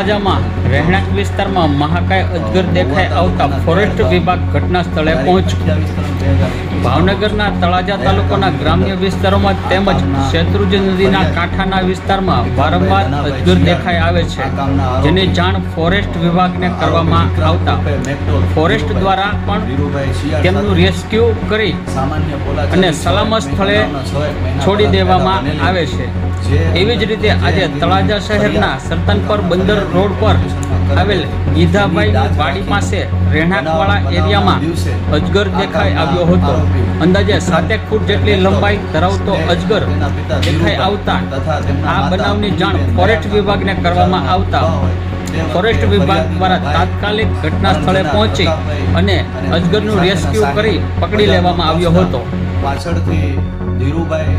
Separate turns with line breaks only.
તળાજામાં રહેણાંક વિસ્તારમાં મહાકાય અજગર દેખાઈ આવતા ફોરેસ્ટ વિભાગ ઘટના સ્થળે પહોંચ્યું. ભાવનગરના તળાજા તાલુકાના ગ્રામ્ય વિસ્તારોમાં તેમજ શેત્રુંજી નદીના કાંઠાના વિસ્તારમાં વારંવાર અજગર દેખાઈ આવે છે, જેની જાણ ફોરેસ્ટ વિભાગને કરવામાં આવતા ફોરેસ્ટ દ્વારા પણ તેમનું રેસ્ક્યુ કરી અને સલામત સ્થળે છોડી દેવામાં આવે છે. એવી જ રીતે આજે તળાજા શહેરના સરતનપર બંદર રોડ પર આવેલ ગીધાભાઈની વાડી પાસે રહેણાંકવાળા એરિયામાં અજગર દેખાઈ આવ્યો હતો. અંદાજે 7 ફૂટ જેટલી લંબાઈ ધરાવતો અજગર દેખાઈ આવતા આ બનાવની જાણ ફોરેસ્ટ વિભાગને કરવામાં આવતા ફોરેસ્ટ વિભાગ દ્વારા તાત્કાલિક ઘટના સ્થળે પહોંચી અને અજગરનું રેસ્ક્યુ કરી પકડી લેવામાં આવ્યો હતો.
પાછળથી ધીરુભાઈ